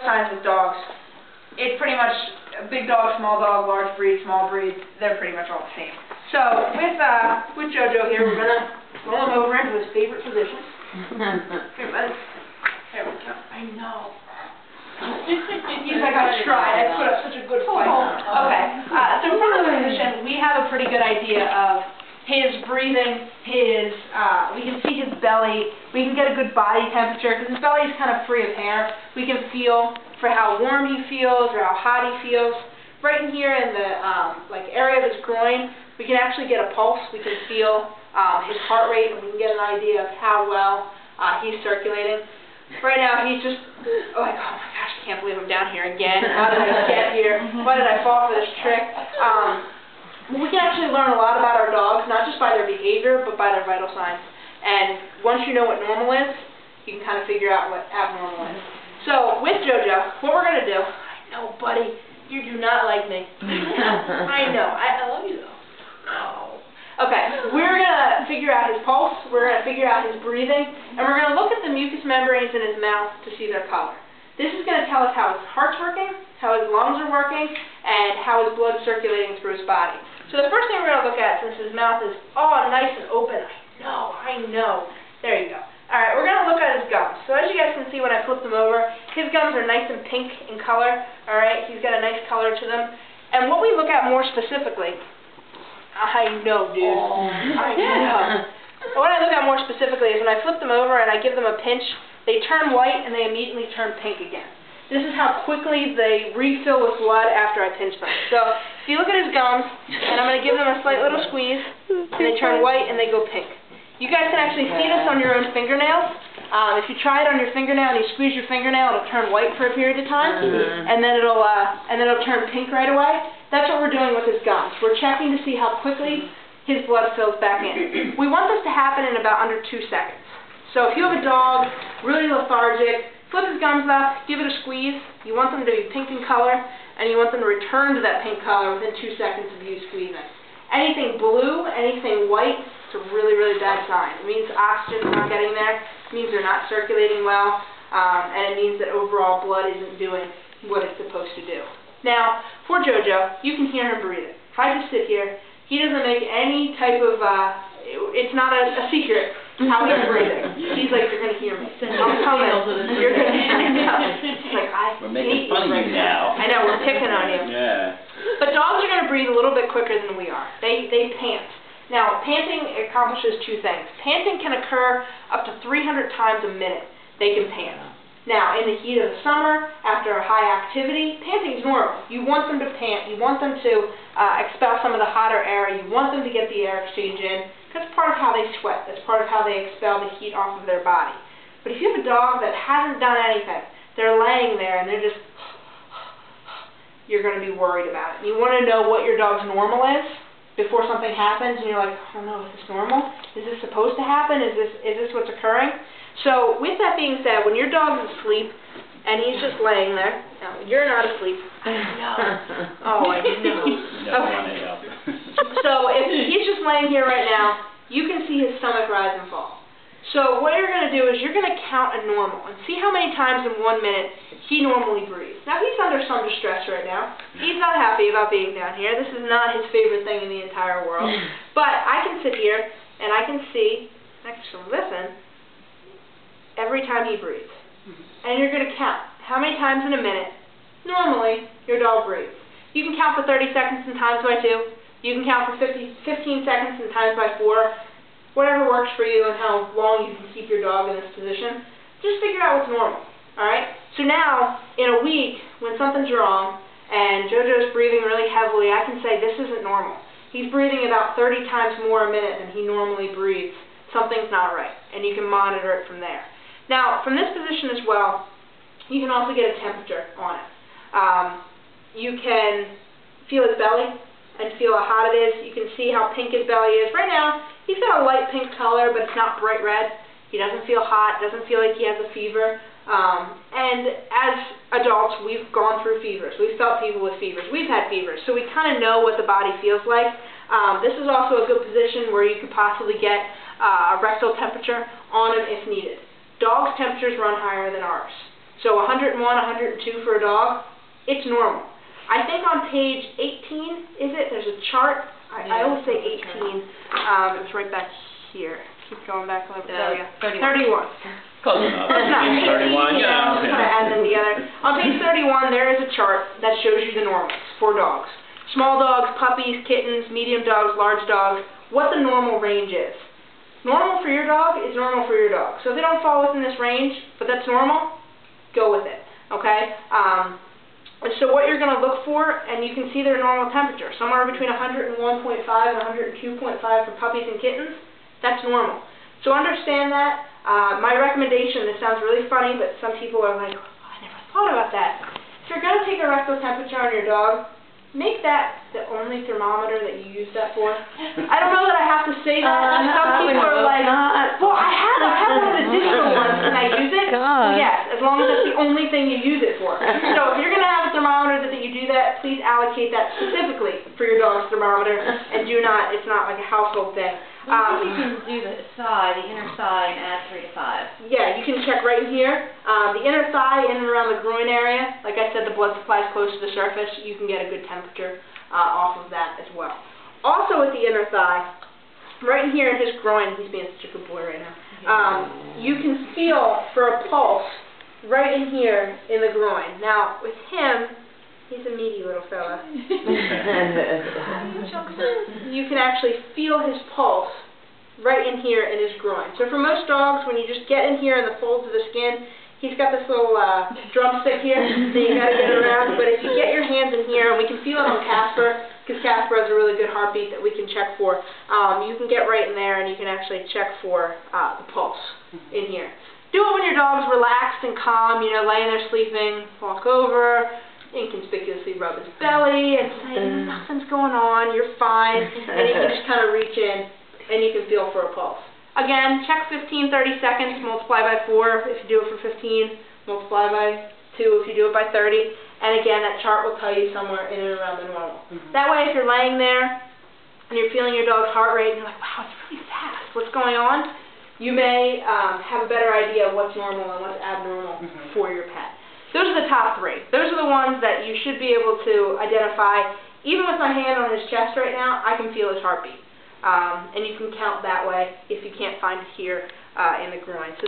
signs with dogs, it's pretty much big dog, small dog, large breed, small breed, they're pretty much all the same. So with JoJo here, we're going to roll him over into his favorite position. Here, buddy. There we go. I know. He's like, I tried. I put up such a good fight. Okay. So from the position, we have a pretty good idea of his breathing, we can see his belly, we can get a good body temperature, because his belly is kind of free of hair. We can feel for how warm he feels or how hot he feels. Right in here in the area of his groin, we can actually get a pulse. We can feel his heart rate, and we can get an idea of how well he's circulating. Right now, he's just like, oh my gosh, I can't believe I'm down here again. How did I get here? Why did I fall for this trick? We can actually learn a lot about our dogs, not just by their behavior, but by their vital signs. And once you know what normal is, you can kind of figure out what abnormal is. So, with JoJo, what we're going to do, I know, buddy, you do not like me. I know. I love you, though. Oh. Okay, we're going to figure out his pulse, we're going to figure out his breathing, and we're going to look at the mucous membranes in his mouth to see their color. This is going to tell us how his heart's working, how his lungs are working, and how his blood's circulating through his body. So the first thing we're going to look at, since his mouth is all nice and open, I know. There you go. Alright, we're going to look at his gums. So as you guys can see when I flip them over, his gums are nice and pink in color. Alright, he's got a nice color to them. And what we look at more specifically, I know, dude. I know. What I look at more specifically is when I flip them over and I give them a pinch, they turn white and they immediately turn pink again. This is how quickly they refill with blood after I pinch them. So, if you look at his gums, and I'm going to give them a slight little squeeze, and they turn white and they go pink. You guys can actually see this on your own fingernails. If you try it on your fingernail and you squeeze your fingernail, it'll turn white for a period of time, and then it'll turn pink right away. That's what we're doing with his gums. We're checking to see how quickly his blood fills back in. We want this to happen in about under 2 seconds. So if you have a dog, really lethargic, flip his gums up, give it a squeeze. You want them to be pink in color, and you want them to return to that pink color within 2 seconds of you squeezing. Anything blue, anything white, it's a really, really bad sign. It means oxygen's not getting there. It means they're not circulating well, and it means that overall blood isn't doing what it's supposed to do. Now, for JoJo, you can hear him breathing. If I just sit here, he doesn't make any type of, it's not a secret how he's breathing. He's like, you're going to hear me. I'm coming. You're going to hear me. He's like, we're making fun of you now. I know, we're picking on you. Yeah. But dogs are going to breathe a little bit quicker than we are. They pant. Now, panting accomplishes 2 things. Panting can occur up to 300 times a minute. They can pant. Now, in the heat of the summer, after a high activity, panting is normal. You want them to pant. You want them to expel some of the hotter air. You want them to get the air exchange in. That's part of how they sweat. That's part of how they expel the heat off of their body. But if you have a dog that hasn't done anything, they're laying there and they're just, you're going to be worried about it. You want to know what your dog's normal is before something happens, and you're like, oh no, is this normal? Is this supposed to happen? Is this what's occurring? So, with that being said, when your dog is asleep, and he's just laying there, no, you're not asleep. I know. Oh, I know. Okay. So, if he's just laying here right now, you can see his stomach rise and fall. So, what you're going to do is you're going to count a normal, and see how many times in 1 minute he normally breathes. Now, he's under some distress right now. He's not happy about being down here. This is not his favorite thing in the entire world. But I can sit here, and I can see, actually listen, every time he breathes. And you're going to count how many times in a minute, normally, your dog breathes. You can count for 30 seconds and times by 2. You can count for 15 seconds and times by 4. Whatever works for you and how long you can keep your dog in this position. Just figure out what's normal. Alright? So now, in a week, when something's wrong, and JoJo's breathing really heavily, I can say this isn't normal. He's breathing about 30 times more a minute than he normally breathes. Something's not right. And you can monitor it from there. Now, from this position as well, you can also get a temperature on it. You can feel his belly and feel how hot it is. You can see how pink his belly is. Right now, he's got a light pink color, but it's not bright red. He doesn't feel hot, doesn't feel like he has a fever. And as adults, we've gone through fevers. We've felt people with fevers. We've had fevers, so we kind of know what the body feels like. This is also a good position where you could possibly get a rectal temperature on him if needed. Dogs' temperatures run higher than ours. So 101, 102 for a dog, it's normal. I think on page 18, there's a chart. I always say 18. It was right back here. Keep going back a little bit. There we go. 31. Close enough. That's not 31, yeah. Just kind of add them together. On page 31, there is a chart that shows you the normals for dogs. Small dogs, puppies, kittens, medium dogs, large dogs, what the normal range is. Normal for your dog is normal for your dog. So if they don't fall within this range, but that's normal, go with it. Okay? So what you're going to look for, and you can see their normal temperature, somewhere between 101.5 and 102.5 for puppies and kittens, that's normal. So understand that. My recommendation, this sounds really funny, but some people are like, oh, I never thought about that. If you're going to take a rectal temperature on your dog, make that the only thermometer that you use that for. I don't know that I have to say that. Some people are like, well, I have one of the digital ones. Can I use it? Well, yes, as long as that's the only thing you use it for. So if you're going to have a thermometer that you do that, please allocate that specifically for your dog's thermometer, and it's not like a household thing. I think you can do the inner thigh, and add 3 to 5. Yeah, you can check right in here. The inner thigh, in and around the groin area, like I said, the blood supply is close to the surface. You can get a good temperature off of that as well. Also with the inner thigh, right in here in his groin, he's being such a good boy right now, you can feel for a pulse right in here in the groin. Now, with him, he's a meaty little fella. You can actually feel his pulse right in here in his groin. So for most dogs, when you just get in here in the folds of the skin, he's got this little drumstick here, so you got to get it around. But if you get your hands in here, and we can feel it on Casper, because Casper has a really good heartbeat that we can check for, you can get right in there and you can actually check for the pulse in here. Do it when your dog's relaxed and calm, you know, laying there sleeping, walk over, inconspicuously rub his belly and say, nothing's going on, you're fine, and you can just kind of reach in and you can feel for a pulse. Again, check 15, 30 seconds, multiply by 4 if you do it for 15, multiply by 2 if you do it by 30, and again, that chart will tell you somewhere in and around the normal. That way, if you're laying there and you're feeling your dog's heart rate and you're like, wow, it's really fast, what's going on? You may have a better idea of what's normal and what's abnormal for your pet. Those are the top 3. Those are the ones that you should be able to identify. Even with my hand on his chest right now, I can feel his heartbeat. And you can count that way if you can't find it here in the groin. So